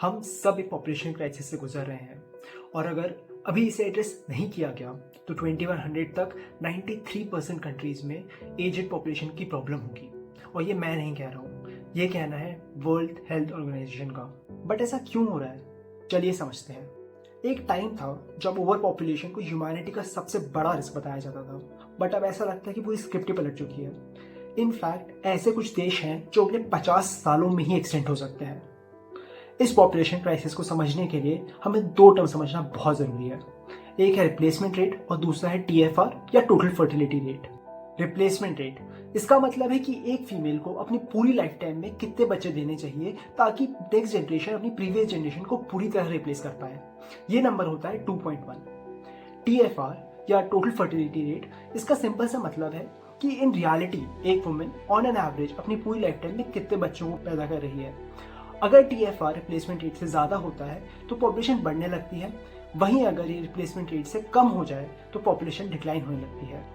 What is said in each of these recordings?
हम सब एक पॉपुलेशन क्राइसिस से गुजर रहे हैं और अगर अभी इसे एड्रेस नहीं किया गया तो 2100 तक 93% कंट्रीज में एजेड पॉपुलेशन की प्रॉब्लम होगी। और ये मैं नहीं कह रहा हूँ, ये कहना है वर्ल्ड हेल्थ ऑर्गेनाइजेशन का। बट ऐसा क्यों हो रहा है, चलिए समझते हैं। एक टाइम था जब ओवर पॉपुलेशन को ह्यूमैनिटी का सबसे बड़ा रिस्क बताया जाता था, बट अब ऐसा लगता है कि पूरी स्क्रिप्ट ही पलट चुकी है। इनफैक्ट ऐसे कुछ देश हैं जो अगले 50 सालों में ही एक्सटेंड हो सकते हैं। इस पॉपुलेशन क्राइसिस को समझने के लिए हमें दो टर्म समझना बहुत ज़रूरी है। एक है रिप्लेसमेंट रेट और दूसरा है TFR या total fertility rate. Replacement rate, इसका मतलब है कि एक फीमेल को अपनी पूरी लाइफ टाइम में कितने बच्चे देने चाहिए ताकि नेक्स्ट जनरेशन अपनी प्रीवियस जनरेशन को पूरी तरह रिप्लेस कर पाए। ये नंबर होता है 2.1। TFR या टोटल फर्टिलिटी रेट, इसका सिंपल सा मतलब है कि इन रियलिटी एक वुमेन ऑन एन एवरेज अपनी पूरी लाइफ टाइम में कितने बच्चों को पैदा कर रही है। अगर TFR रिप्लेसमेंट रेट से ज़्यादा होता है तो पॉपुलेशन बढ़ने लगती है, वहीं अगर ये रिप्लेसमेंट रेट से कम हो जाए तो पॉपुलेशन डिक्लाइन होने लगती है।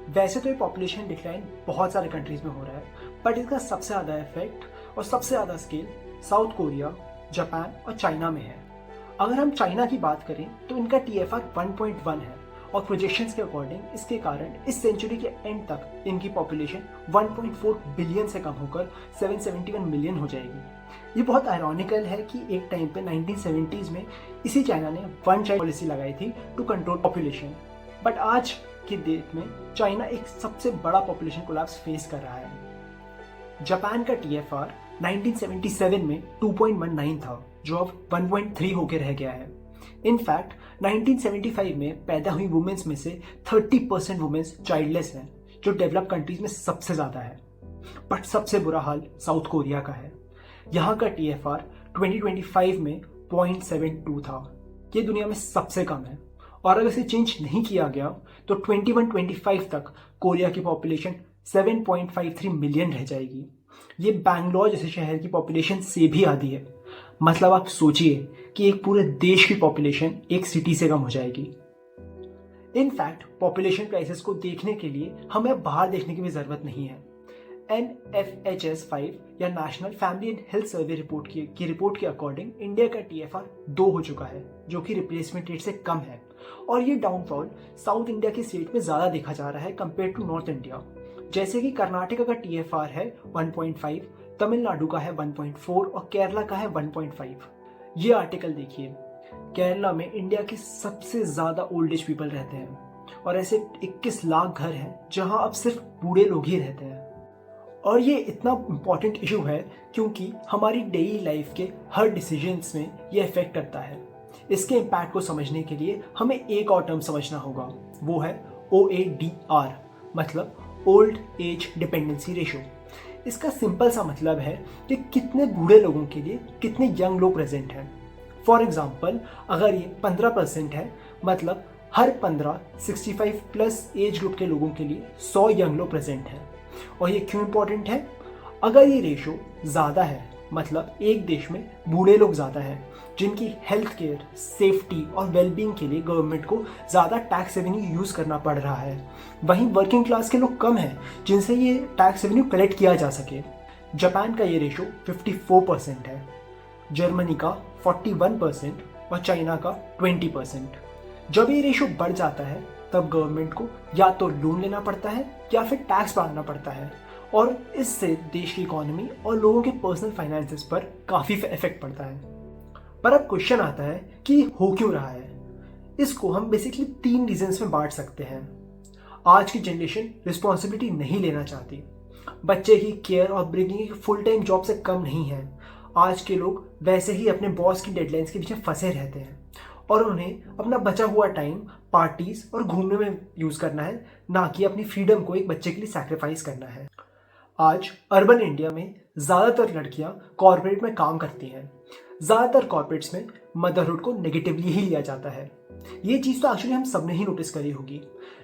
वैसे तो ये पॉपुलेशन डिक्लाइन बहुत सारे कंट्रीज में हो रहा है, बट इसका सबसे ज़्यादा इफेक्ट और सबसे ज़्यादा स्केल साउथ कोरिया, जापान और चाइना में है। अगर हम चाइना की बात करें तो इनका TFR 1.1 है और प्रोजेक्शंस के अकॉर्डिंग इसके कारण इस सेंचुरी के एंड तक इनकी पॉपुलेशन 1.4 बिलियन से कम होकर 771 मिलियन हो जाएगी। ये बहुत आयरॉनिकल है कि एक टाइम पे 1970s में इसी चाइना ने वन चाइल्ड पॉलिसी लगाई थी टू कंट्रोल पॉपुलेशन, बट आज की डेट में चाइना एक सबसे बड़ा पॉपुलेशन कोलैप्स फेस कर रहा है। जापान का TFR 1977 में 2.19 था, जो अब 1.3 होकर रह गया है। इनफैक्ट 1975 में पैदा हुई वुमेन्स में से 30% वुमेन्स चाइल्डलेस हैं, जो डेवलप्ड कंट्रीज में सबसे ज़्यादा है। बट सबसे बुरा हाल साउथ कोरिया का है। यहाँ का TFR 2025 में 0.72 था। ये दुनिया में सबसे कम है और अगर इसे चेंज नहीं किया गया तो 2125 तक कोरिया की पॉपुलेशन 7.53 मिलियन रह जाएगी। ये बैंगलोर जैसे शहर की पॉपुलेशन से भी आधी है। मतलब आप सोचिए कि एक पूरे देश की पॉपुलेशन एक सिटी से कम हो जाएगी। इनफैक्ट पॉपुलेशन क्राइसिस को देखने के लिए हमें बाहर देखने की भी जरूरत नहीं है। NFHS 5 या national family and health survey report की रिपोर्ट के अकॉर्डिंग इंडिया का TFR 2 हो चुका है, जो कि रिप्लेसमेंट रेट से कम है। और ये डाउनफॉल साउथ इंडिया के स्टेट में ज़्यादा देखा जा रहा है कंपेयर टू नॉर्थ इंडिया। जैसे कि कर्नाटका का TFR है 1.5, तमिलनाडु का है 1.4 और केरला का है 1.5। ये आर्टिकल देखिए, केरला में इंडिया के सबसे ज़्यादा ओल्ड एज पीपल रहते हैं और ऐसे 21 लाख घर हैं जहां अब सिर्फ बूढ़े लोग ही रहते हैं। और ये इतना इम्पॉर्टेंट इशू है क्योंकि हमारी डेली लाइफ के हर डिसीजंस में ये इफेक्ट करता है। इसके इम्पैक्ट को समझने के लिए हमें एक और टर्म समझना होगा, वो है OADR, मतलब ओल्ड एज डिपेंडेंसी रेशो। इसका सिंपल सा मतलब है कि कितने बूढ़े लोगों के लिए कितने यंग लोग प्रेजेंट हैं। फॉर एग्जाम्पल, अगर ये 15% है, मतलब हर 15 65 प्लस एज ग्रुप के लोगों के लिए 100 यंग लोग प्रेजेंट हैं। और ये क्यों इम्पोर्टेंट है? अगर ये रेशो ज़्यादा है, मतलब एक देश में बूढ़े लोग ज़्यादा हैं जिनकी हेल्थ केयर, सेफ्टी और वेलबींग के लिए गवर्नमेंट को ज़्यादा टैक्स रेवेन्यू यूज़ करना पड़ रहा है, वहीं वर्किंग क्लास के लोग कम हैं जिनसे ये टैक्स रेवेन्यू कलेक्ट किया जा सके। जापान का ये रेशो 54% है, जर्मनी का 41% और चाइना का 20%। जब ये रेशो बढ़ जाता है तब गवर्नमेंट को या तो लोन लेना पड़ता है या फिर टैक्स बढ़ाना पड़ता है, और इससे देश की इकोनॉमी और लोगों के पर्सनल फाइनेंसेस पर काफ़ी इफेक्ट पड़ता है। पर अब क्वेश्चन आता है कि हो क्यों रहा है। इसको हम बेसिकली 3 रीजंस में बांट सकते हैं। आज की जनरेशन रिस्पॉन्सिबिलिटी नहीं लेना चाहती, बच्चे की केयर और ब्रिंगिंग एक फुल टाइम जॉब से कम नहीं है। आज के लोग वैसे ही अपने बॉस की डेडलाइंस के पीछे फंसे रहते हैं और उन्हें अपना बचा हुआ टाइम पार्टीज और घूमने में यूज़ करना है, ना कि अपनी फ्रीडम को एक बच्चे के लिए सैक्रिफाइस करना है। आज अर्बन इंडिया में ज़्यादातर लड़कियां कॉर्पोरेट में काम करती हैं। ज़्यादातर कॉर्पोरेट्स में मदरहुड को नेगेटिवली ही लिया जाता है। ये चीज़ तो एक्चुअली हम सब ने ही नोटिस करी होगी।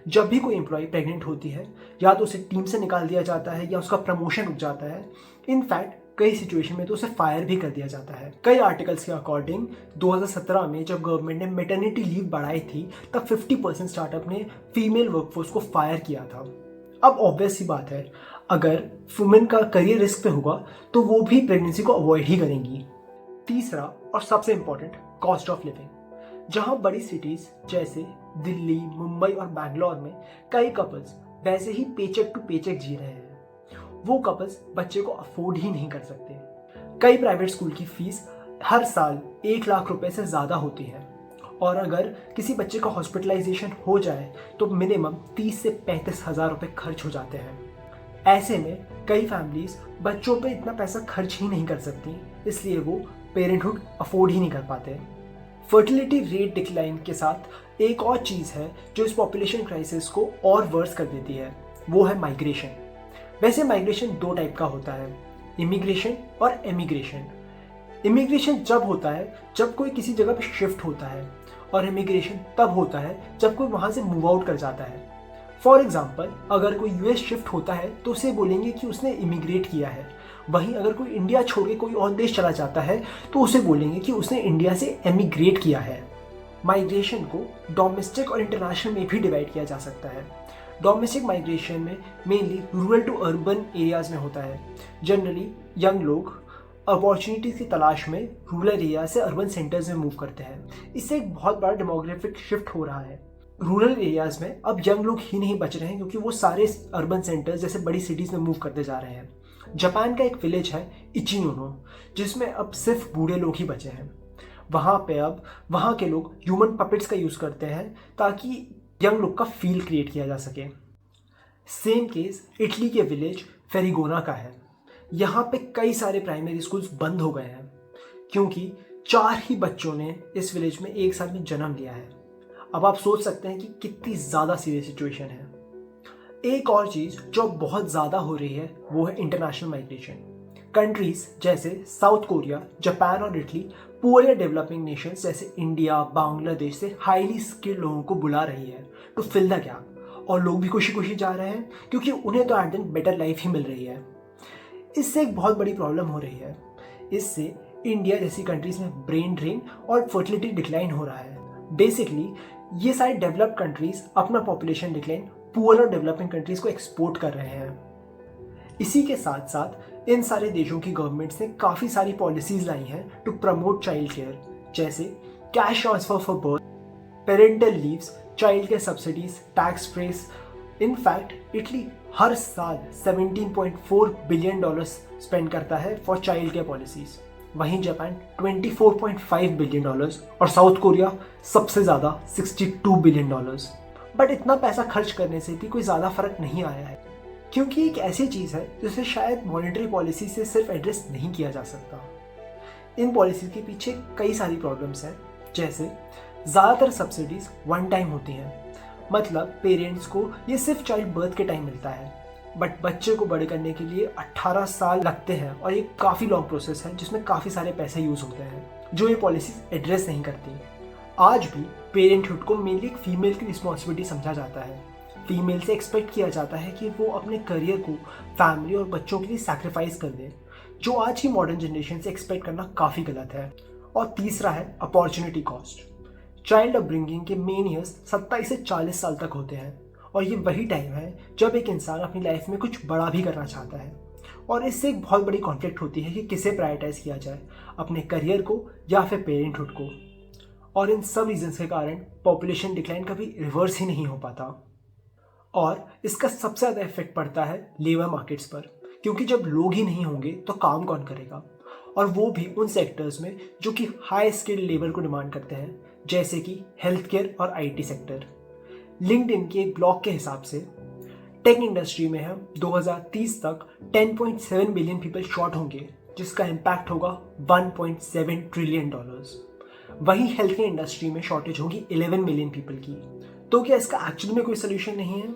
जब भी कोई एम्प्लॉय प्रेग्नेंट होती है, या तो उसे टीम से निकाल दिया जाता है या उसका प्रमोशन रुक जाता है। इनफैक्ट कई सिचुएशन में तो उसे फायर भी कर दिया जाता है। कई आर्टिकल्स के अकॉर्डिंग 2017 में जब गवर्नमेंट ने मैटरनिटी लीव बढ़ाई थी, तब 50% स्टार्टअप ने फीमेल वर्कफोर्स को फायर किया था। अब ऑब्वियस सी बात है, अगर वुमेन का करियर रिस्क पे होगा तो वो भी प्रेगनेंसी को अवॉइड ही करेंगी। तीसरा और सबसे इम्पोर्टेंट, कॉस्ट ऑफ लिविंग। जहां बड़ी सिटीज जैसे दिल्ली, मुंबई और बैंगलोर में कई कपल्स वैसे ही पेचेक टू पेचेक जी रहे हैं, वो कपल्स बच्चे को अफोर्ड ही नहीं कर सकते। कई प्राइवेट स्कूल की फीस हर साल 1 लाख रुपए से ज़्यादा होती है, और अगर किसी बच्चे का हॉस्पिटलाइजेशन हो जाए तो मिनिमम 30 से 35 हज़ार रुपये खर्च हो जाते हैं। ऐसे में कई फैमिलीज बच्चों पे इतना पैसा खर्च ही नहीं कर सकती, इसलिए वो पेरेंटहुड अफोर्ड ही नहीं कर पाते। फर्टिलिटी रेट डिक्लाइन के साथ एक और चीज़ है जो इस पॉपुलेशन क्राइसिस को और वर्स कर देती है, वो है माइग्रेशन। वैसे माइग्रेशन 2 टाइप का होता है, इमिग्रेशन और एमिग्रेशन। इमिग्रेशन जब होता है जब कोई किसी जगह पे शिफ्ट होता है, और इमिग्रेशन तब होता है जब कोई वहाँ से मूव आउट कर जाता है। फॉर एग्जाम्पल, अगर कोई यूएस शिफ्ट होता है तो उसे बोलेंगे कि उसने इमिग्रेट किया है। वहीं अगर कोई इंडिया छोड़ के कोई और देश चला जाता है तो उसे बोलेंगे कि उसने इंडिया से एमिग्रेट किया है। माइग्रेशन को डोमेस्टिक और इंटरनेशनल में भी डिवाइड किया जा सकता है। डोमेस्टिक माइग्रेशन में mainly rural to urban areas में होता है। जनरली यंग लोग अपॉर्चुनिटीज़ की तलाश में रूरल एरिया से अर्बन सेंटर्स में मूव करते हैं। इससे एक बहुत बड़ा डेमोग्राफिक शिफ्ट हो रहा है। रूरल एरियाज में अब यंग लोग ही नहीं बच रहे हैं, क्योंकि वो सारे अर्बन सेंटर्स जैसे बड़ी सिटीज़ में मूव करते जा रहे हैं। जापान का एक विलेज है इचिनोनो, जिसमें अब सिर्फ बूढ़े लोग ही बचे हैं। वहाँ पे अब वहाँ के लोग ह्यूमन पपेट्स का यूज़ करते हैं ताकि यंग लोग का फील क्रिएट किया जा सके। सेम केस इटली के विलेज फेरिगोना का है। यहाँ पे कई सारे प्राइमरी स्कूल्स बंद हो गए हैं, क्योंकि 4 ही बच्चों ने इस विलेज में एक साल में जन्म लिया है। अब आप सोच सकते हैं कि कितनी ज़्यादा सीरियस सिचुएशन है। एक और चीज़ जो बहुत ज़्यादा हो रही है वो है इंटरनेशनल माइग्रेशन। कंट्रीज जैसे साउथ कोरिया, जापान और इटली पुअर या डेवलपिंग नेशंस जैसे इंडिया, बांग्लादेश से हाईली स्किल्ड लोगों को बुला रही है टू फिल द गैप, और लोग भी खुशी खुशी जा रहे हैं क्योंकि उन्हें तो एट दिन बेटर लाइफ ही मिल रही है। इससे एक बहुत बड़ी प्रॉब्लम हो रही है। इससे इंडिया जैसी कंट्रीज में ब्रेन ड्रेन और फर्टिलिटी डिक्लाइन हो रहा है। बेसिकली ये सारे डेवलप्ड कंट्रीज अपना पॉपुलेशन डिक्लाइन पुअर और डेवलपिंग कंट्रीज को एक्सपोर्ट कर रहे हैं। इसी के साथ साथ इन सारे देशों की गवर्नमेंट्स ने काफ़ी सारी पॉलिसीज लाई हैं टू प्रमोट चाइल्ड केयर, जैसे cash transfer for birth, parental leaves, child care subsidies, tax breaks. In fact Italy हर साल $17.4 बिलियन स्पेंड करता है फॉर चाइल्ड केयर पॉलिसीज। वहीं जापान $24.5 बिलियन और साउथ कोरिया सबसे ज़्यादा $62 बिलियन। बट इतना पैसा खर्च करने से भी कोई ज़्यादा फर्क नहीं आया है, क्योंकि एक ऐसी चीज़ है जिसे शायद मॉनेटरी पॉलिसी से सिर्फ एड्रेस नहीं किया जा सकता। इन पॉलिसी के पीछे कई सारी प्रॉब्लम्स हैं, जैसे ज़्यादातर सब्सिडीज वन टाइम होती हैं, मतलब पेरेंट्स को ये सिर्फ चाइल्ड बर्थ के टाइम मिलता है, बट बच्चे को बड़े करने के लिए 18 साल लगते हैं, और ये काफ़ी लॉन्ग प्रोसेस है जिसमें काफ़ी सारे पैसे यूज़ होते हैं, जो ये पॉलिसीज एड्रेस नहीं करती। आज भी पेरेंटहुड को मेनली एक फीमेल की रिस्पॉन्सिबिलिटी समझा जाता है। फीमेल से एक्सपेक्ट किया जाता है कि वो अपने करियर को फैमिली और बच्चों के लिए सैक्रिफाइस कर दे, जो आज की मॉडर्न जनरेशन से एक्सपेक्ट करना काफ़ी गलत है। और तीसरा है अपॉर्चुनिटी कॉस्ट। चाइल्ड अपब्रिंगिंग के मेन ईयर्स 27 से 40 साल तक होते हैं, और ये वही टाइम है जब एक इंसान अपनी लाइफ में कुछ बड़ा भी करना चाहता है। और इससे एक बहुत बड़ी कॉन्फ्लिक्ट होती है कि किसे प्रायोरिटाइज किया जाए, अपने करियर को या फिर पेरेंटहुड को। और इन सब रीजंस के कारण पॉपुलेशन डिक्लाइन कभी रिवर्स ही नहीं हो पाता। और इसका सबसे ज़्यादा इफेक्ट पड़ता है लेबर मार्केट्स पर, क्योंकि जब लोग ही नहीं होंगे तो काम कौन करेगा, और वो भी उन सेक्टर्स में जो कि हाई स्किल्ड लेबर को डिमांड करते हैं, जैसे कि हेल्थ केयर और आईटी सेक्टर। लिंक्डइन के एक ब्लॉग के हिसाब से टेक इंडस्ट्री में हम 2030 तक 10.7 बिलियन पीपल शॉर्ट होंगे, जिसका इम्पैक्ट होगा $1.7 ट्रिलियन। वहीं हेल्थ केयर इंडस्ट्री में शॉर्टेज होगी 11 मिलियन पीपल की। तो क्या इसका एक्चुअली में कोई सोल्यूशन नहीं है?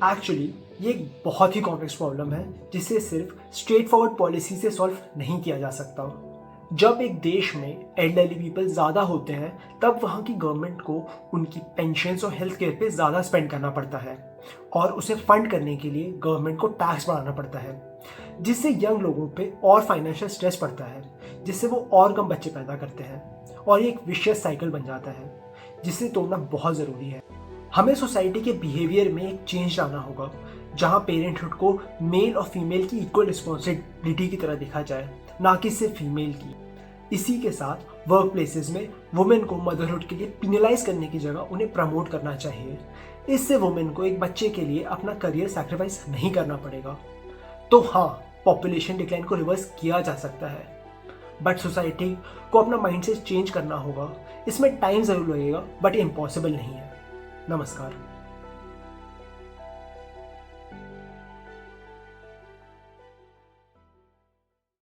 एक्चुअली ये एक बहुत ही कॉम्प्लेक्स प्रॉब्लम है जिसे सिर्फ स्ट्रेट फॉरवर्ड पॉलिसी से सॉल्व नहीं किया जा सकता। जब एक देश में एल्डरली पीपल ज़्यादा होते हैं तब वहाँ की गवर्नमेंट को उनकी पेंशन्स और हेल्थ केयर पे ज़्यादा स्पेंड करना पड़ता है, और उसे फंड करने के लिए गवर्नमेंट को टैक्स बढ़ाना पड़ता है, जिससे यंग लोगों पे और फाइनेंशियल स्ट्रेस पड़ता है, जिससे वो और कम बच्चे पैदा करते हैं, और ये एक विशियस साइकिल बन जाता है जिसे तोड़ना बहुत ज़रूरी है। हमें सोसाइटी के बिहेवियर में एक चेंज लाना होगा, जहाँ पेरेंटहुड को मेल और फीमेल की इक्वल रिस्पॉन्सिबिलिटी की तरह देखा जाए, ना कि सिर्फ फीमेल की। इसी के साथ वर्क प्लेसेस में वुमेन को मदरहुड के लिए पिनलाइज करने की जगह उन्हें प्रमोट करना चाहिए। इससे वुमेन को एक बच्चे के लिए अपना करियर सैक्रिफाइस नहीं करना पड़ेगा। तो हाँ, पॉपुलेशन डिक्लाइन को रिवर्स किया जा सकता है, बट सोसाइटी को अपना माइंडसेट चेंज करना होगा। इसमें टाइम ज़रूर लगेगा, बट ये इम्पॉसिबल नहीं है। नमस्कार।